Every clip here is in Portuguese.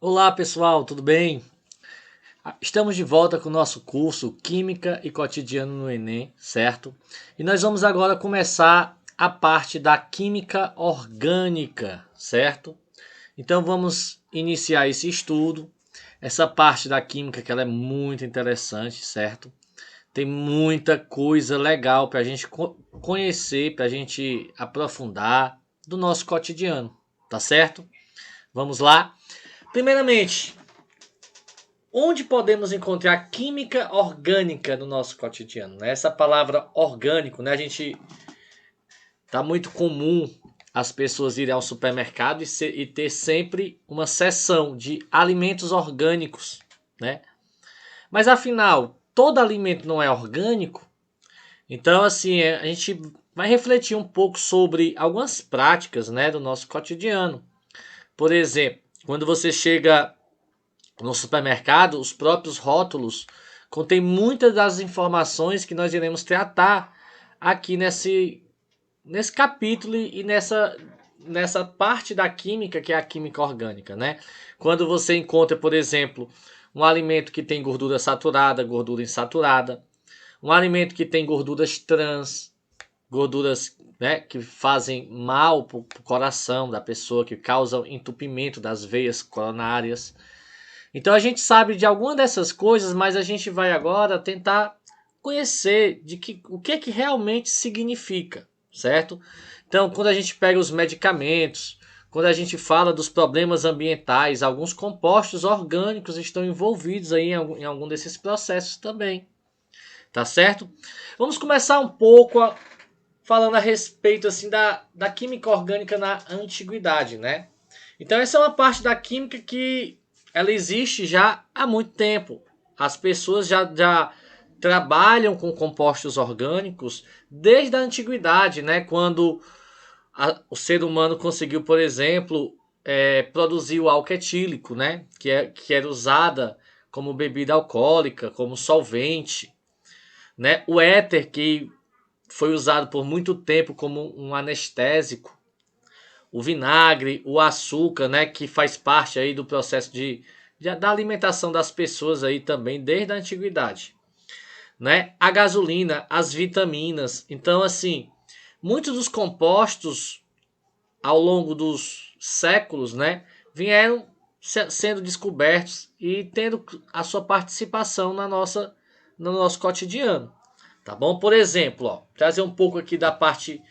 Olá pessoal, tudo bem? Estamos de volta com o nosso curso Química e Cotidiano no Enem, certo? E nós vamos agora começar a parte da química orgânica, certo? Então vamos iniciar esse estudo. Essa parte da química que ela é muito interessante, certo? Tem muita coisa legal para a gente conhecer, para a gente aprofundar do nosso cotidiano, tá certo? Vamos lá? Primeiramente, onde podemos encontrar química orgânica no nosso cotidiano? Né? Essa palavra orgânico, né? A gente tá muito comum as pessoas irem ao supermercado e ter sempre uma seção de alimentos orgânicos, né? Mas afinal, todo alimento não é orgânico? Então, assim, a gente vai refletir um pouco sobre algumas práticas, né, do nosso cotidiano. Por exemplo, quando você chega no supermercado, os próprios rótulos contêm muitas das informações que nós iremos tratar aqui nesse capítulo e nessa parte da química que é a química orgânica, né? Quando você encontra, por exemplo, um alimento que tem gordura saturada, gordura insaturada, um alimento que tem gorduras trans, gorduras, né, que fazem mal para o coração da pessoa, que causam entupimento das veias coronárias. Então a gente sabe de alguma dessas coisas, mas a gente vai agora tentar conhecer o que realmente significa, certo? Então, quando a gente pega os medicamentos, quando a gente fala dos problemas ambientais, alguns compostos orgânicos estão envolvidos aí em algum desses processos também, tá certo? Vamos começar um pouco falando a respeito assim da química orgânica na antiguidade, né? Então essa é uma parte da química que ela existe já há muito tempo. As pessoas já trabalham com compostos orgânicos desde a antiguidade, né? Quando o ser humano conseguiu, por exemplo, produzir o álcool etílico, né? Que era usada como bebida alcoólica, como solvente, né? O éter, que foi usado por muito tempo como um anestésico, o vinagre, o açúcar, né, que faz parte aí do processo da alimentação das pessoas aí também desde a antiguidade, né? A gasolina, as vitaminas. Então, assim, muitos dos compostos ao longo dos séculos, né, vieram sendo descobertos e tendo a sua participação no nosso cotidiano, tá bom? Por exemplo, ó, trazer um pouco aqui da parte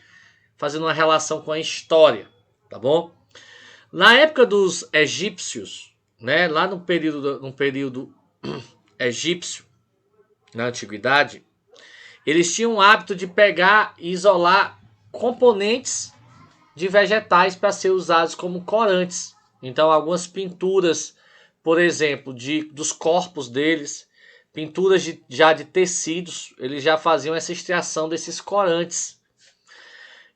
fazendo uma relação com a história, tá bom? Na época dos egípcios, né, lá no período egípcio, na antiguidade, eles tinham o hábito de pegar e isolar componentes de vegetais para ser usados como corantes. Então, algumas pinturas, por exemplo, dos corpos deles, pinturas já de tecidos, eles já faziam essa extração desses corantes.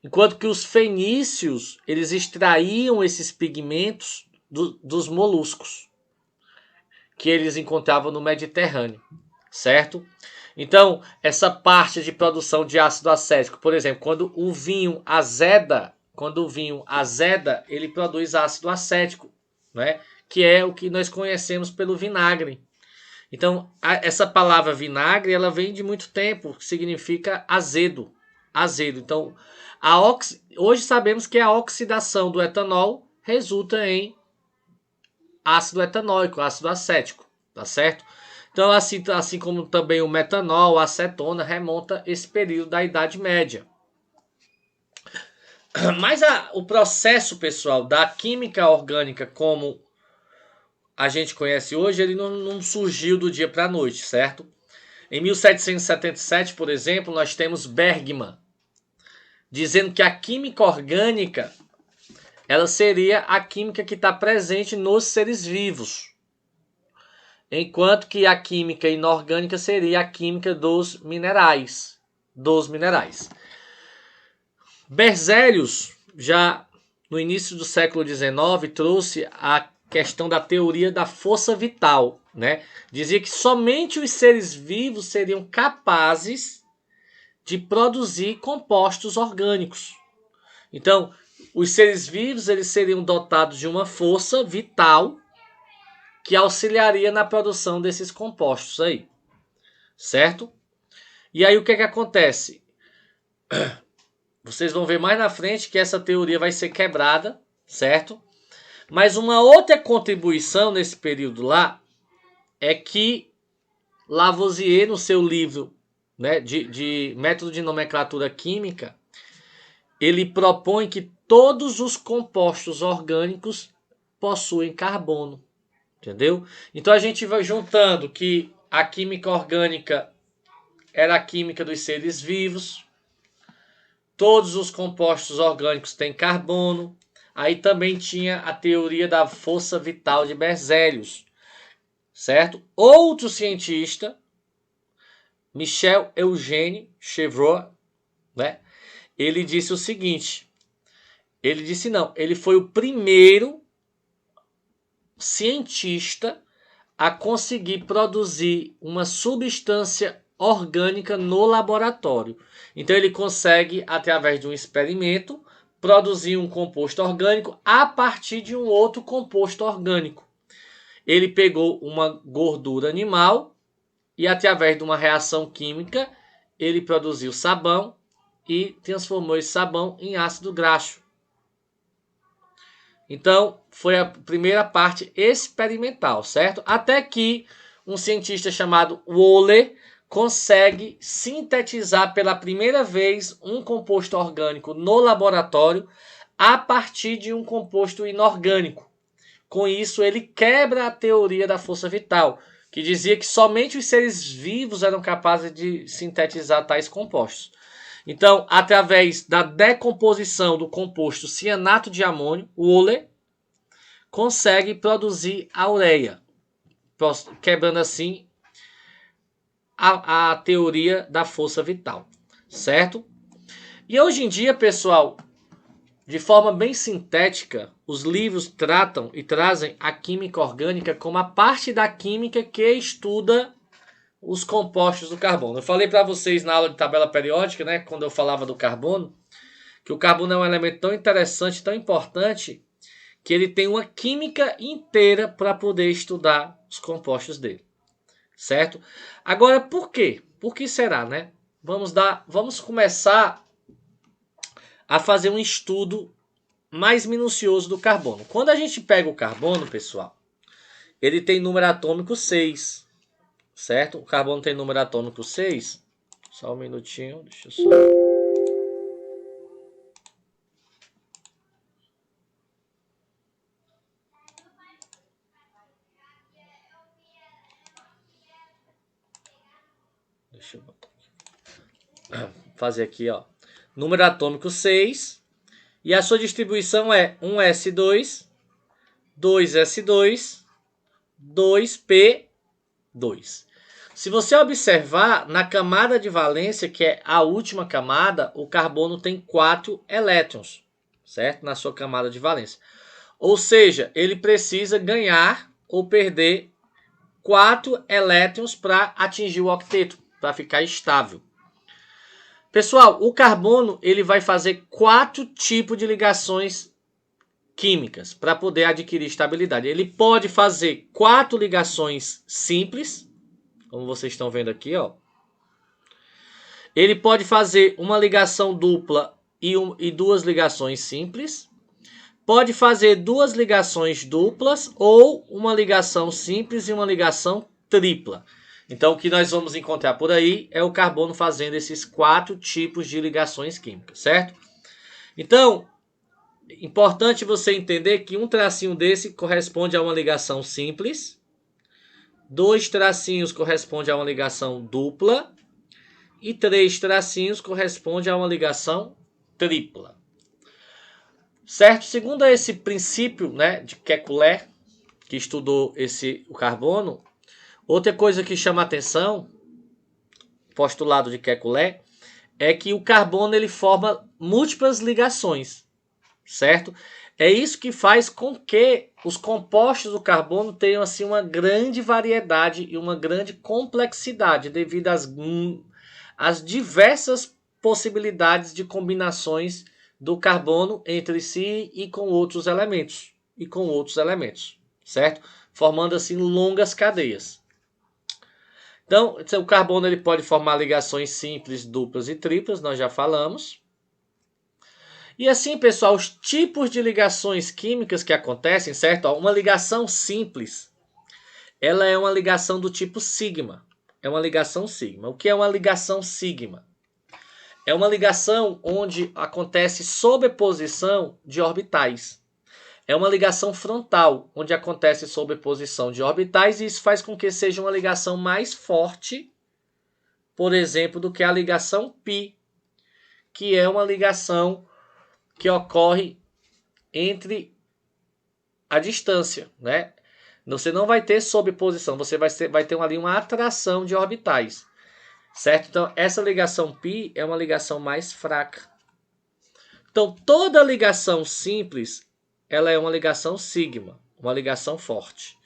Enquanto que os fenícios, eles extraíam esses pigmentos dos moluscos que eles encontravam no Mediterrâneo, certo? Então, essa parte de produção de ácido acético, por exemplo, quando o vinho azeda, ele produz ácido acético, né? Que é o que nós conhecemos pelo vinagre. Então, essa palavra vinagre, ela vem de muito tempo, que significa azedo, azedo. Então, hoje sabemos que a oxidação do etanol resulta em ácido etanóico, ácido acético, tá certo? Então, assim como também o metanol, a acetona, remonta esse período da Idade Média. Mas o processo, pessoal, da química orgânica como a gente conhece hoje, ele não surgiu do dia para a noite, certo? Em 1777, por exemplo, nós temos Bergman dizendo que a química orgânica ela seria a química que está presente nos seres vivos, enquanto que a química inorgânica seria a química dos minerais. Berzelius, já no início do século XIX, trouxe a questão da teoria da força vital, né? Dizia que somente os seres vivos seriam capazes de produzir compostos orgânicos. Então, os seres vivos eles seriam dotados de uma força vital que auxiliaria na produção desses compostos aí, certo? E aí o que é que acontece? Vocês vão ver mais na frente que essa teoria vai ser quebrada, certo? Mas uma outra contribuição nesse período lá é que Lavoisier, no seu livro, né, de método de nomenclatura química, ele propõe que todos os compostos orgânicos possuem carbono, entendeu? Então a gente vai juntando que a química orgânica era a química dos seres vivos, todos os compostos orgânicos têm carbono. Aí também tinha a teoria da força vital de Berzelius, certo? Outro cientista, Michel Eugène Chevreul, né? Ele disse o seguinte, ele foi o primeiro cientista a conseguir produzir uma substância orgânica no laboratório. Então ele consegue, através de um experimento, produzir um composto orgânico a partir de um outro composto orgânico. Ele pegou uma gordura animal e, através de uma reação química, ele produziu sabão e transformou esse sabão em ácido graxo. Então, foi a primeira parte experimental, certo? Até que um cientista chamado Wöhler consegue sintetizar pela primeira vez um composto orgânico no laboratório a partir de um composto inorgânico. Com isso, ele quebra a teoria da força vital, que dizia que somente os seres vivos eram capazes de sintetizar tais compostos. Então, através da decomposição do composto cianato de amônio, o Wöhler consegue produzir a ureia, quebrando assim a teoria da força vital, certo? E hoje em dia, pessoal, de forma bem sintética, os livros tratam e trazem a química orgânica como a parte da química que estuda os compostos do carbono. Eu falei para vocês na aula de tabela periódica, né, quando eu falava do carbono, que o carbono é um elemento tão interessante, tão importante, que ele tem uma química inteira para poder estudar os compostos dele, certo? Agora, por quê? Por que será, né? Vamos começar a fazer um estudo mais minucioso do carbono. Quando a gente pega o carbono, pessoal, ele tem número atômico 6, certo? O carbono tem número atômico 6. Só um minutinho, deixa eu só... Deixa eu botar aqui. Fazer aqui, ó. Número atômico 6. E a sua distribuição é 1s2, 2s2, 2p2. Se você observar, na camada de valência, que é a última camada, o carbono tem 4 elétrons, certo? Na sua camada de valência. Ou seja, ele precisa ganhar ou perder 4 elétrons para atingir o octeto, para ficar estável. Pessoal, o carbono ele vai fazer 4 tipos de ligações químicas para poder adquirir estabilidade. Ele pode fazer 4 ligações simples, como vocês estão vendo aqui, ó. Ele pode fazer uma ligação dupla e 2 ligações simples. Pode fazer 2 ligações duplas ou uma ligação simples e uma ligação tripla. Então, o que nós vamos encontrar por aí é o carbono fazendo esses 4 tipos de ligações químicas, certo? Então, importante você entender que um tracinho desse corresponde a uma ligação simples, 2 tracinhos corresponde a uma ligação dupla e 3 tracinhos corresponde a uma ligação tripla. Certo? Segundo esse princípio, né, de Kekulé, que estudou o carbono, outra coisa que chama a atenção, postulado de Kekulé, é que o carbono ele forma múltiplas ligações, certo? É isso que faz com que os compostos do carbono tenham assim uma grande variedade e uma grande complexidade devido às diversas possibilidades de combinações do carbono entre si e com outros elementos. certo? Formando assim longas cadeias. Então, o carbono ele pode formar ligações simples, duplas e triplas, nós já falamos. E assim, pessoal, os tipos de ligações químicas que acontecem, certo? Uma ligação simples, ela é uma ligação do tipo sigma. É uma ligação sigma. O que é uma ligação sigma? É uma ligação onde acontece sobreposição de orbitais. É uma ligação frontal, onde acontece sobreposição de orbitais, e isso faz com que seja uma ligação mais forte, por exemplo, do que a ligação π, que é uma ligação que ocorre entre a distância, né? Você não vai ter sobreposição, você vai ter ali uma atração de orbitais, certo? Então, essa ligação π é uma ligação mais fraca. Então, toda ligação simples, ela é uma ligação sigma, uma ligação forte.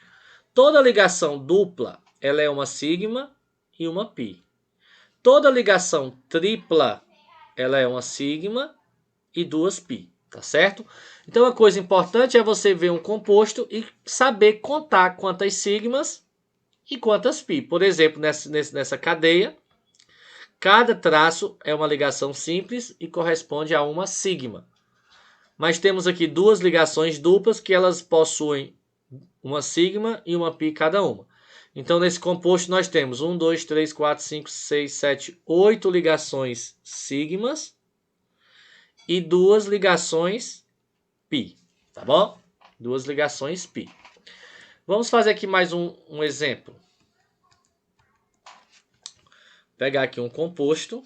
Toda ligação dupla, ela é uma sigma e uma π. Toda ligação tripla, ela é uma sigma e duas π, tá certo? Então, a coisa importante é você ver um composto e saber contar quantas sigmas e quantas π. Por exemplo, nessa cadeia, cada traço é uma ligação simples e corresponde a uma sigma. Mas temos aqui duas ligações duplas que elas possuem uma sigma e uma π cada uma. Então, nesse composto, nós temos 1, 2, 3, 4, 5, 6, 7, 8 ligações sigmas e duas ligações π, tá bom? Duas ligações π. Vamos fazer aqui mais um exemplo. Vou pegar aqui um composto.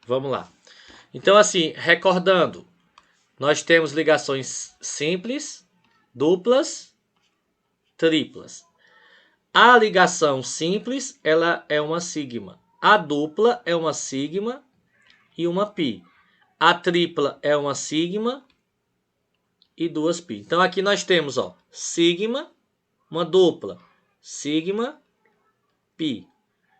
Vamos lá. Então, assim, recordando, nós temos ligações simples, duplas, triplas. A ligação simples, ela é uma sigma. A dupla é uma sigma e uma π. A tripla é uma sigma e duas π. Então, aqui nós temos, ó, sigma, uma dupla, sigma, π,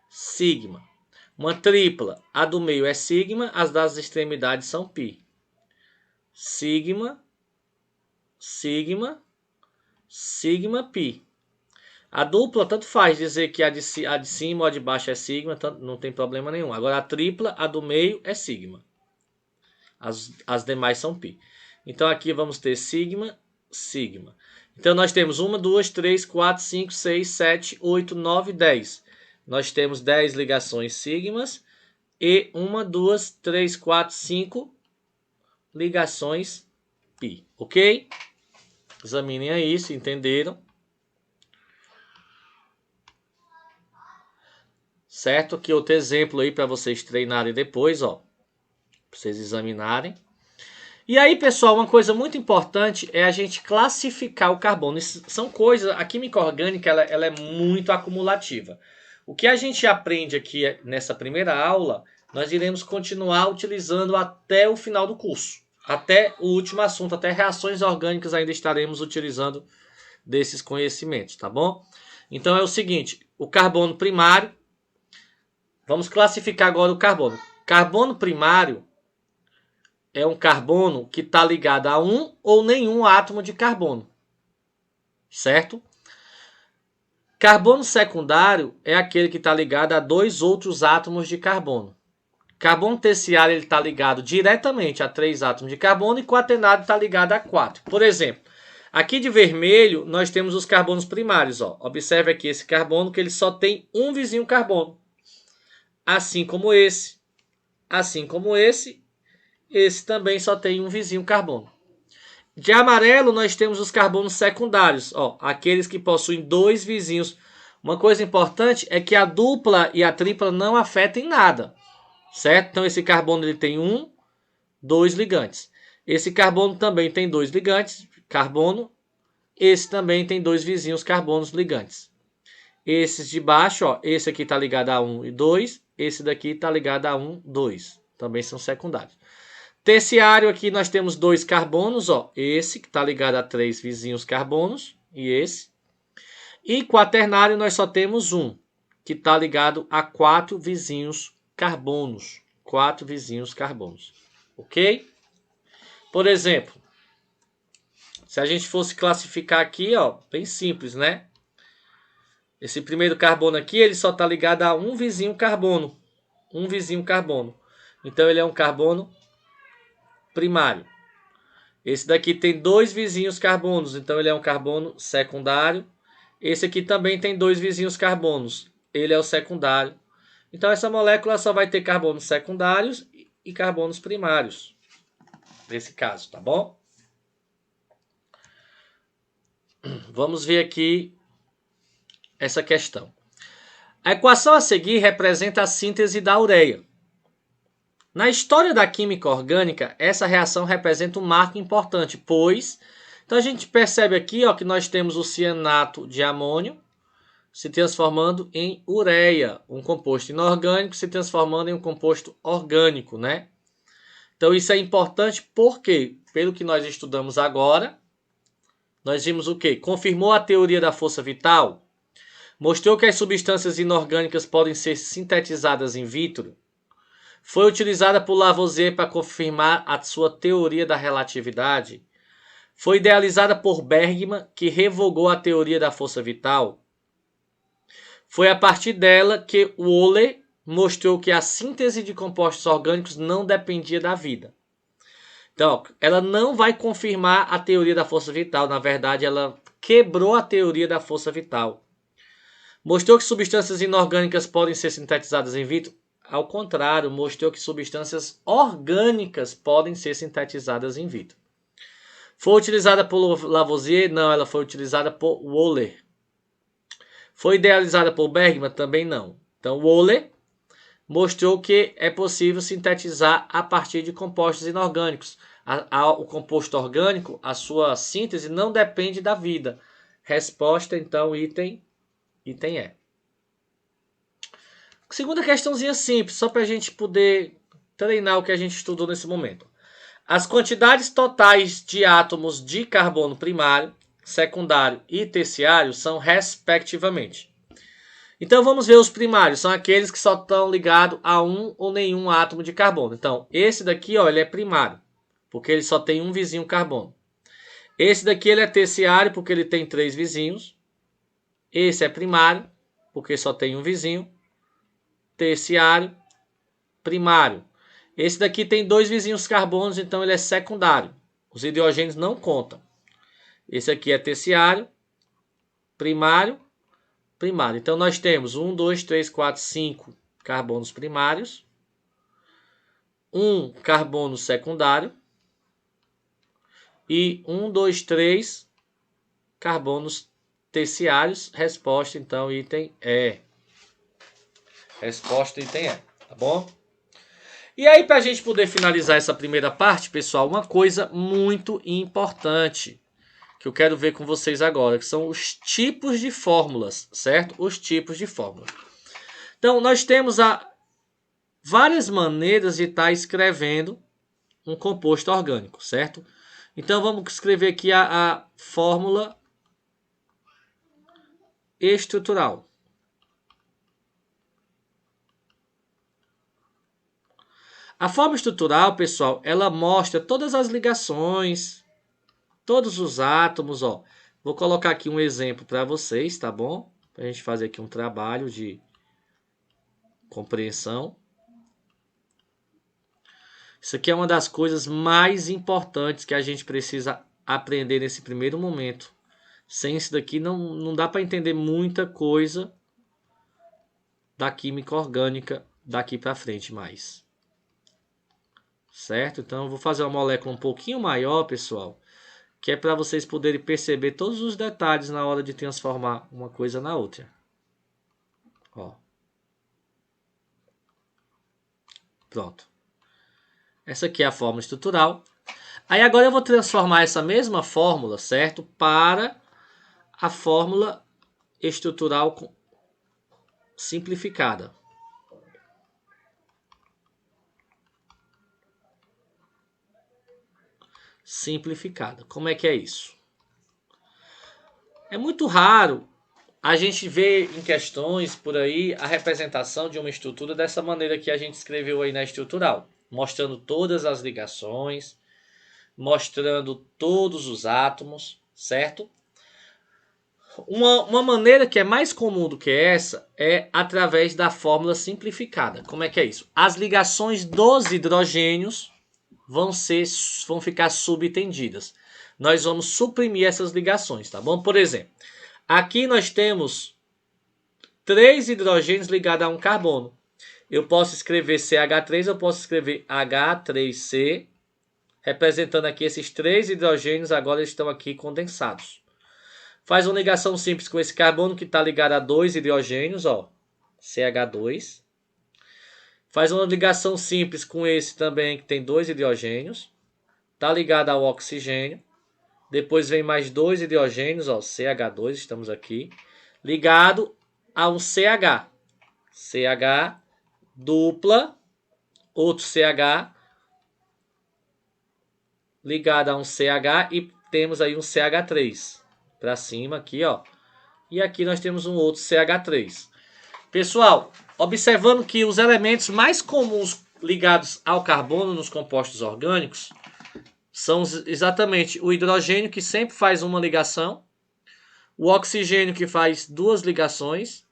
sigma. Uma tripla, a do meio é sigma, as das extremidades são π. Sigma, sigma, sigma, π. A dupla, tanto faz dizer que a de cima ou a de baixo é sigma, não tem problema nenhum. Agora a tripla, a do meio é sigma. As demais são π. Então aqui vamos ter sigma, sigma. Então nós temos 1, 2, 3, 4, 5, 6, 7, 8, 9, 10. Nós temos 10 ligações sigmas e 1, 2, 3, 4, 5 ligações π, ok? Examinem aí se entenderam. Certo? Aqui outro exemplo aí para vocês treinarem depois, ó. Para vocês examinarem. E aí, pessoal, uma coisa muito importante é a gente classificar o carbono. Isso são coisas, a química orgânica ela é muito acumulativa. O que a gente aprende aqui nessa primeira aula, nós iremos continuar utilizando até o final do curso. Até o último assunto, até reações orgânicas ainda estaremos utilizando desses conhecimentos, tá bom? Então é o seguinte, o carbono primário, vamos classificar agora o carbono. Carbono primário é um carbono que está ligado a um ou nenhum átomo de carbono, certo? Carbono secundário é aquele que está ligado a 2 outros átomos de carbono. Carbono terciário está ligado diretamente a 3 átomos de carbono e quaternário está ligado a 4. Por exemplo, aqui de vermelho nós temos os carbonos primários. Ó. Observe aqui esse carbono que ele só tem um vizinho carbono. Assim como esse também só tem um vizinho carbono. De amarelo, nós temos os carbonos secundários, ó, aqueles que possuem 2 vizinhos. Uma coisa importante é que a dupla e a tripla não afetem nada, certo? Então, esse carbono ele tem 2 ligantes. Esse carbono também tem 2 ligantes, carbono, esse também tem dois vizinhos carbonos ligantes. Esses de baixo, ó, esse aqui está ligado a 1 e 2, esse daqui está ligado a 1, 2. Também são secundários. Terciário aqui nós temos dois carbonos, ó, esse que está ligado a 3 vizinhos carbonos e esse. E quaternário nós só temos um, que está ligado a 4 vizinhos carbonos. 4 vizinhos carbonos. Ok? Por exemplo, se a gente fosse classificar aqui, ó, bem simples, né? Esse primeiro carbono aqui, ele só está ligado a um vizinho carbono. Um vizinho carbono. Então, ele é um carbono primário. Esse daqui tem dois vizinhos carbonos. Então, ele é um carbono secundário. Esse aqui também tem dois vizinhos carbonos. Ele é o secundário. Então, essa molécula só vai ter carbonos secundários e carbonos primários. Nesse caso, tá bom? Vamos ver aqui essa questão. A equação a seguir representa a síntese da ureia. Na história da química orgânica, essa reação representa um marco importante, pois então a gente percebe aqui, ó, que nós temos o cianato de amônio se transformando em ureia, um composto inorgânico se transformando em um composto orgânico, né? Então isso é importante porque, pelo que nós estudamos agora, nós vimos o quê? Confirmou a teoria da força vital, mostrou que as substâncias inorgânicas podem ser sintetizadas in vitro, foi utilizada por Lavoisier para confirmar a sua teoria da relatividade, foi idealizada por Bergman, que revogou a teoria da força vital. Foi a partir dela que Wöhler mostrou que a síntese de compostos orgânicos não dependia da vida. Então, ela não vai confirmar a teoria da força vital. Na verdade, ela quebrou a teoria da força vital. Mostrou que substâncias inorgânicas podem ser sintetizadas in vitro. Ao contrário, mostrou que substâncias orgânicas podem ser sintetizadas in vitro. Foi utilizada por Lavoisier? Não, ela foi utilizada por Wöhler. Foi idealizada por Bergman? Também não. Então, Wöhler mostrou que é possível sintetizar a partir de compostos inorgânicos. O composto orgânico, a sua síntese não depende da vida. Resposta, então, item E. Segunda questãozinha simples, só para a gente poder treinar o que a gente estudou nesse momento. As quantidades totais de átomos de carbono primário, secundário e terciário são respectivamente. Então vamos ver os primários, são aqueles que só estão ligados a um ou nenhum átomo de carbono. Então esse daqui, ó, ele é primário, porque ele só tem um vizinho carbono. Esse daqui ele é terciário, porque ele tem 3 vizinhos. Esse é primário, porque só tem um vizinho. Terciário, primário. Esse daqui tem 2 vizinhos carbonos, então ele é secundário. Os hidrogênios não contam. Esse aqui é terciário, primário, primário. Então nós temos 1, 2, 3, 4, 5 carbonos primários, um carbono secundário e 1, 2, 3 carbonos terciários. Resposta, então, item E. Resposta, item E. Tá bom? E aí, para a gente poder finalizar essa primeira parte, pessoal, uma coisa muito importante que eu quero ver com vocês agora, que são os tipos de fórmulas, certo? Os tipos de fórmulas. Então, nós temos várias maneiras de estar escrevendo um composto orgânico, certo? Então, vamos escrever aqui a fórmula estrutural. A fórmula estrutural, pessoal, ela mostra todas as ligações, todos os átomos, ó. Vou colocar aqui um exemplo para vocês, tá bom? Para a gente fazer aqui um trabalho de compreensão. Isso aqui é uma das coisas mais importantes que a gente precisa aprender nesse primeiro momento. Sem isso daqui não dá para entender muita coisa da química orgânica daqui para frente mais. Certo? Então eu vou fazer uma molécula um pouquinho maior, pessoal, que é para vocês poderem perceber todos os detalhes na hora de transformar uma coisa na outra. Ó. Pronto. Essa aqui é a fórmula estrutural. Aí agora eu vou transformar essa mesma fórmula, certo? Para a fórmula estrutural simplificada. Simplificada. Como é que é isso? É muito raro a gente ver em questões por aí a representação de uma estrutura dessa maneira que a gente escreveu aí na estrutural, mostrando todas as ligações, mostrando todos os átomos, certo? Uma maneira que é mais comum do que essa é através da fórmula simplificada. Como é que é isso? As ligações dos hidrogênios vão ficar subtendidas. Nós vamos suprimir essas ligações, tá bom? Por exemplo, aqui nós temos 3 hidrogênios ligados a um carbono. Eu posso escrever CH3, eu posso escrever H3C, representando aqui esses 3 hidrogênios, agora eles estão aqui condensados. Faz uma ligação simples com esse carbono que está ligado a 2 hidrogênios, ó, CH2. Faz uma ligação simples com esse também, que tem 2 hidrogênios. Está ligado ao oxigênio. Depois vem mais 2 hidrogênios, ó, CH2, estamos aqui. Ligado a um CH. CH dupla, outro CH. Ligado a um CH e temos aí um CH3. Para cima aqui, ó. E aqui nós temos um outro CH3. Pessoal, observando que os elementos mais comuns ligados ao carbono nos compostos orgânicos são exatamente o hidrogênio, que sempre faz uma ligação, o oxigênio, que faz 2 ligações,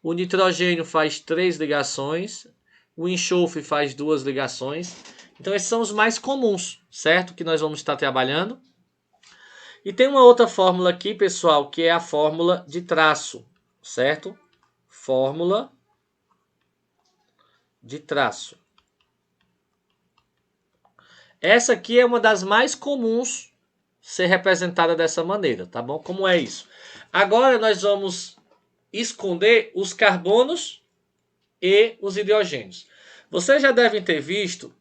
o nitrogênio faz 3 ligações, o enxofre faz 2 ligações. Então esses são os mais comuns, certo? Que nós vamos estar trabalhando. E tem uma outra fórmula aqui, pessoal, que é a fórmula de traço, certo? Fórmula de traço. Essa aqui é uma das mais comuns ser representada dessa maneira, tá bom? Como é isso? Agora nós vamos esconder os carbonos e os hidrogênios. Vocês já devem ter visto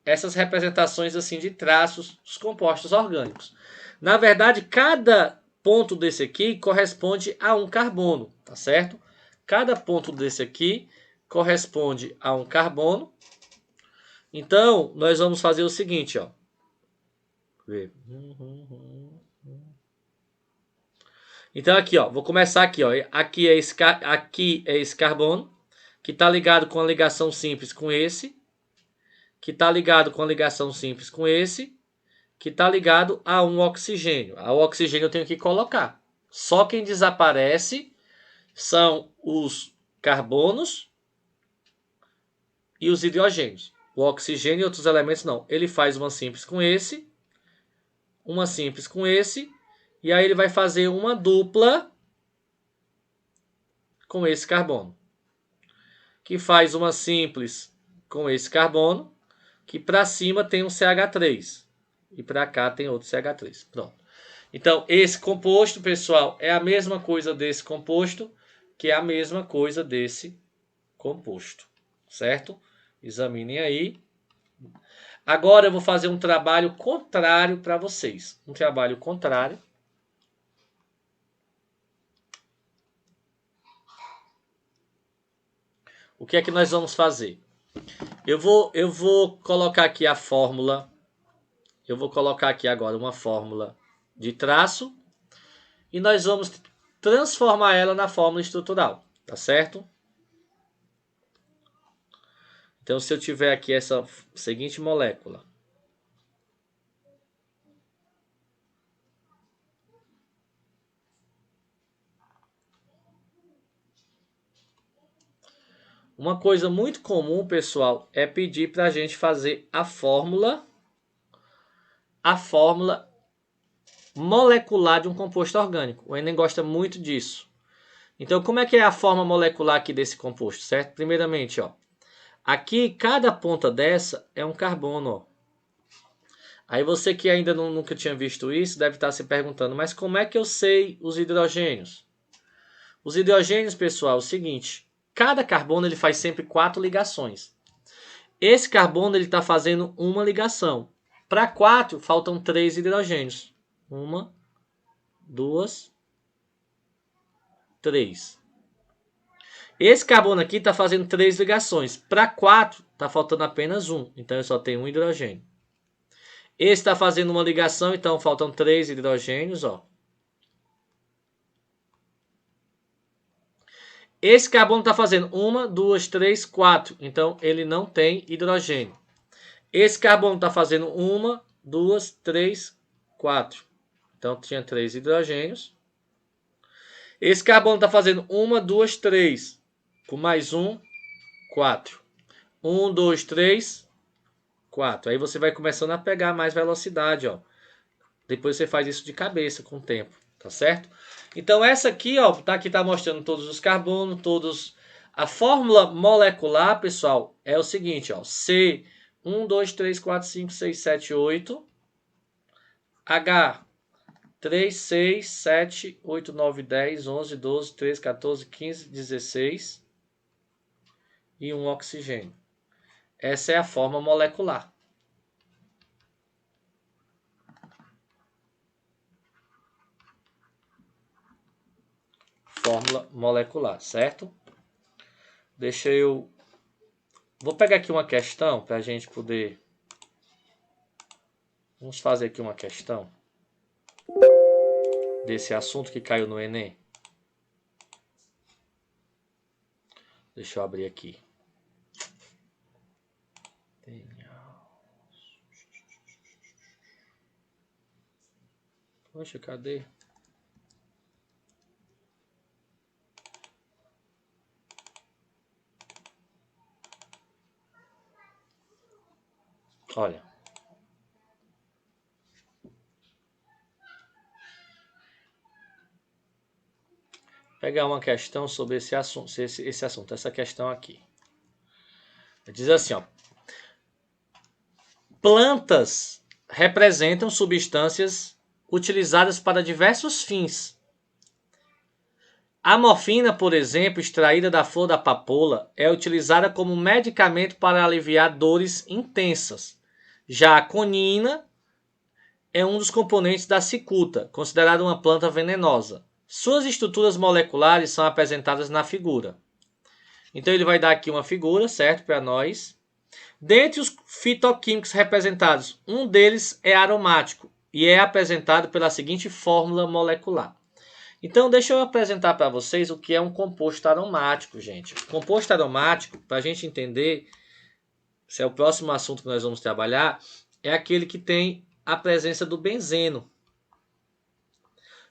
essas representações assim de traços dos compostos orgânicos. Na verdade, cada ponto desse aqui corresponde a um carbono, tá certo? Cada ponto desse aqui corresponde a um carbono. Então, nós vamos fazer o seguinte, ó. Então aqui, ó, vou começar aqui, ó. Aqui é esse carbono que está ligado com a ligação simples com esse, que está ligado com a ligação simples com esse, que está ligado a um oxigênio. O oxigênio eu tenho que colocar. Só quem desaparece são os carbonos e os hidrogênios. O oxigênio e outros elementos não. Ele faz uma simples com esse, uma simples com esse, e aí ele vai fazer uma dupla com esse carbono, que faz uma simples com esse carbono, que para cima tem um CH3 e para cá tem outro CH3. Pronto. Então, esse composto, pessoal, é a mesma coisa desse composto, que é a mesma coisa desse composto, certo? Examinem aí. Agora eu vou fazer um trabalho contrário para vocês. Um trabalho contrário. O que é que nós vamos fazer? Eu vou colocar aqui a fórmula. Eu vou colocar aqui agora uma fórmula de traço. E nós vamos transformar ela na fórmula estrutural. Tá certo? Então, se eu tiver aqui essa seguinte molécula. Uma coisa muito comum, pessoal, é pedir para a gente fazer a fórmula molecular de um composto orgânico. O Enem gosta muito disso. Então, como é que é a forma molecular aqui desse composto, certo? Primeiramente, ó, aqui cada ponta dessa é um carbono, ó. Aí você que ainda nunca tinha visto isso, deve estar se perguntando, mas como é que eu sei os hidrogênios? Os hidrogênios, pessoal, é o seguinte, cada carbono ele faz sempre 4 ligações. Esse carbono ele está fazendo uma ligação. Para 4, faltam 3 hidrogênios. 1, 2, 3. Esse carbono aqui está fazendo 3 ligações. Para 4, está faltando apenas 1. Então, eu só tenho um hidrogênio. Esse está fazendo uma ligação, então faltam 3 hidrogênios. Ó. Esse carbono está fazendo 1, 2, 3, 4. Então, ele não tem hidrogênio. Esse carbono está fazendo 1, 2, 3, 4. Então, tinha 3 hidrogênios. Esse carbono está fazendo 1, 2, 3. Com mais 1, 4. 1, 2, 3, 4. Aí você vai começando a pegar mais velocidade, ó. Depois você faz isso de cabeça com o tempo, tá certo? Então essa aqui, ó, aqui tá mostrando todos os carbonos, todos. A fórmula molecular, pessoal, é o seguinte, ó. C, 1, 2, 3, 4, 5, 6, 7, 8. H, 3, 6, 7, 8, 9, 10, 11, 12, 13, 14, 15, 16. E um oxigênio. Essa é a forma molecular. Fórmula molecular, certo? Deixa eu... Vou pegar aqui uma questão para a gente poder... Vamos fazer aqui uma questão desse assunto que caiu no Enem. Deixa eu abrir aqui. Poxa, cadê? Olha. Pegar uma questão sobre esse assunto, essa questão aqui. Diz assim, ó. Plantas representam substâncias utilizadas para diversos fins. A morfina, por exemplo, extraída da flor da papoula, é utilizada como medicamento para aliviar dores intensas. Já a conina é um dos componentes da cicuta, considerada uma planta venenosa. Suas estruturas moleculares são apresentadas na figura. Então ele vai dar aqui uma figura, certo, para nós. Dentre os fitoquímicos representados, um deles é aromático e é apresentado pela seguinte fórmula molecular. Então, deixa eu apresentar para vocês o que é um composto aromático, gente. Composto aromático, para a gente entender, se é o próximo assunto que nós vamos trabalhar, é aquele que tem a presença do benzeno.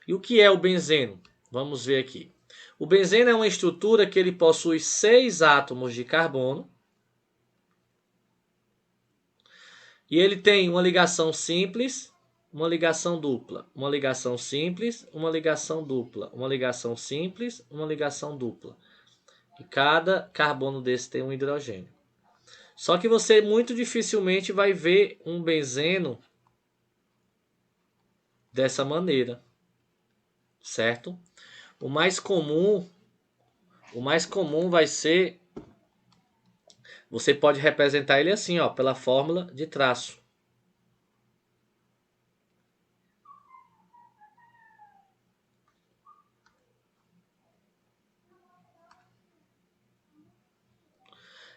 E o que é o benzeno? Vamos ver aqui. O benzeno é uma estrutura que ele possui 6 átomos de carbono. E ele tem uma ligação simples, uma ligação dupla, uma ligação simples, uma ligação dupla, uma ligação simples, uma ligação dupla. E cada carbono desse tem um hidrogênio. Só que você muito dificilmente vai ver um benzeno dessa maneira, certo? O mais comum vai ser, você pode representar ele assim, ó, pela fórmula de traço.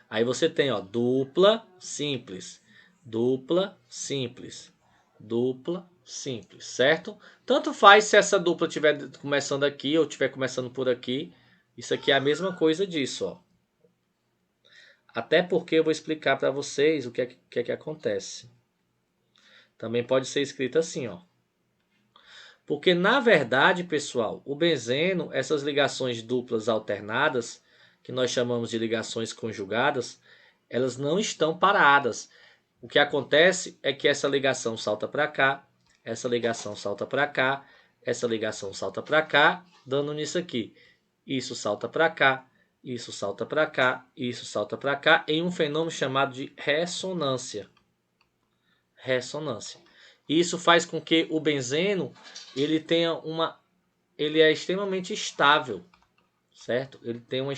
Aí você tem, ó, dupla, simples, dupla, simples, dupla, simples, certo? Tanto faz se essa dupla estiver começando aqui ou estiver começando por aqui. Isso aqui é a mesma coisa disso, ó. Até porque eu vou explicar para vocês o que é que acontece. Também pode ser escrito assim, ó. Porque na verdade, pessoal, o benzeno, essas ligações duplas alternadas, que nós chamamos de ligações conjugadas, elas não estão paradas. O que acontece é que essa ligação salta para cá, essa ligação salta para cá, essa ligação salta para cá, dando nisso aqui. Isso salta para cá, isso salta para cá, isso salta para cá, em um fenômeno chamado de ressonância. Ressonância. Isso faz com que o benzeno ele é extremamente estável, certo? Ele tem uma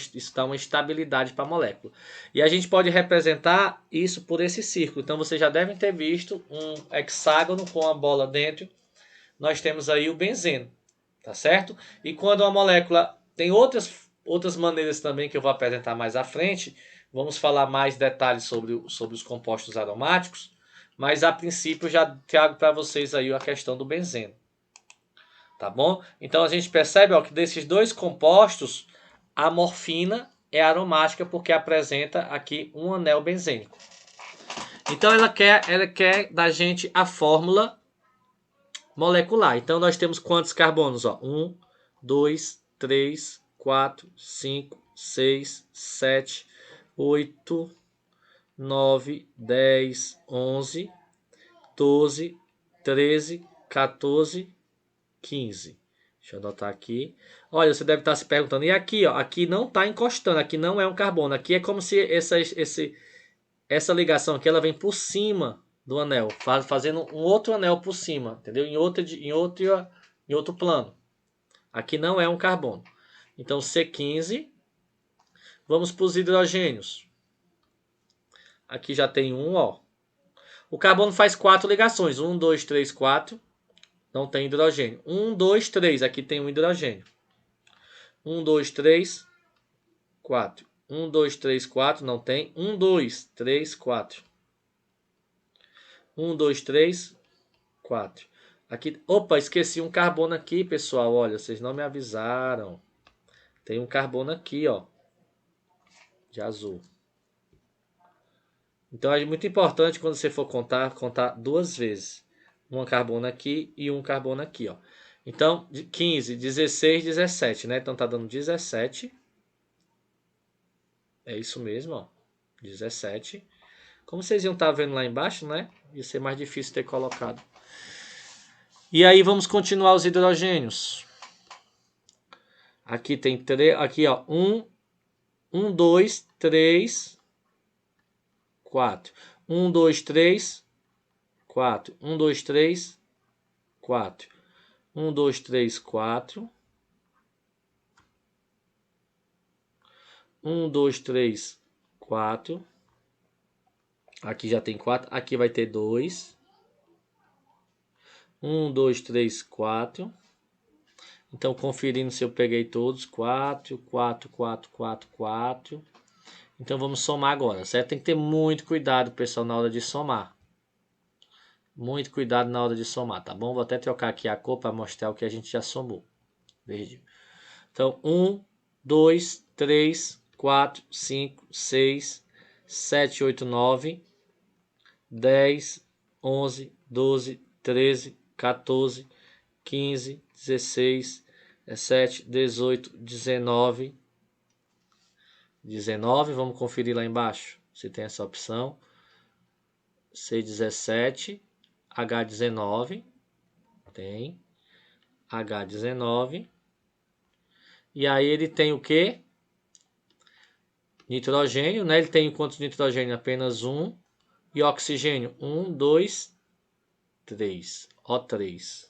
estabilidade para a molécula. E a gente pode representar isso por esse círculo. Então vocês já devem ter visto um hexágono com a bola dentro. Nós temos aí o benzeno, tá certo? E quando uma molécula Tem outras maneiras também que eu vou apresentar mais à frente. Vamos falar mais detalhes sobre os compostos aromáticos, mas a princípio já trago para vocês aí a questão do benzeno. Tá bom? Então a gente percebe, ó, que desses dois compostos, a morfina é aromática porque apresenta aqui um anel benzênico. Então ela quer da gente a fórmula molecular. Então nós temos quantos carbonos? 1, 2, 3, 4, 5, 6, 7, 8, 9, 10, 11, 12, 13, 14, 15. Deixa eu anotar aqui. Olha, você deve estar se perguntando. E aqui, ó, aqui não está encostando. Aqui não é um carbono. Aqui é como se essa ligação aqui ela vem por cima do anel, fazendo um outro anel por cima, entendeu? Em outro plano. Aqui não é um carbono. Então C15. Vamos para os hidrogênios. Aqui já tem um, ó. O carbono faz 4 ligações. 1, 2, 3, 4. Não tem hidrogênio. 1, 2, 3. Aqui tem um hidrogênio. 1, 2, 3, 4. 1, 2, 3, 4. Não tem. 1, 2, 3, 4. 1, 2, 3, 4. Aqui, opa, esqueci um carbono aqui, pessoal. Olha, vocês não me avisaram. Tem um carbono aqui, ó. De azul. Então é muito importante quando você for contar 2 vezes. Um carbono aqui e um carbono aqui, ó. Então, 15, 16, 17, né? Então tá dando 17. É isso mesmo, ó. 17. Como vocês iam estar vendo lá embaixo, né? Ia ser mais difícil ter colocado. E aí vamos continuar os hidrogênios. Aqui tem 3, aqui ó, 1, 2, 3, 4. 1, 2, 3, 4. 1, 2, 3, 4. 1, 2, 3, 4. 1, 2, 3, 4. Aqui já tem 4. Aqui vai ter 2. 1, 2, 3, 4. Então, conferindo se eu peguei todos. 4, 4, 4, 4, 4. Então, vamos somar agora, certo? Tem que ter muito cuidado, pessoal, na hora de somar. Muito cuidado na hora de somar, tá bom? Vou até trocar aqui a cor para mostrar o que a gente já somou. Verde. Então, 1, 2, 3, 4, 5, 6, 7, 8, 9, 10, 11, 12, 13, 14, 15, 16, 17, 18, 19. 19, vamos conferir lá embaixo se tem essa opção. C17, H19, tem H19. E aí ele tem o que? Nitrogênio, né? Ele tem quantos nitrogênio? Apenas 1. E oxigênio? 1, 2, 3. O3.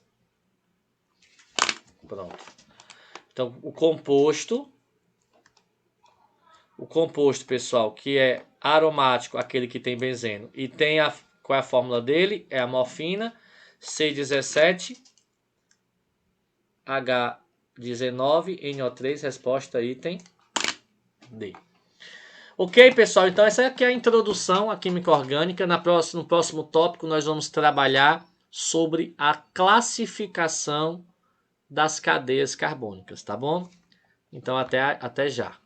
Pronto. Então, o composto, pessoal, que é aromático, aquele que tem benzeno, e tem qual é a fórmula dele? É a morfina, C17, H19, NO3, resposta item D. Ok, pessoal, então essa aqui é a introdução à química orgânica. No próximo tópico nós vamos trabalhar sobre a classificação das cadeias carbônicas, tá bom? Então até já.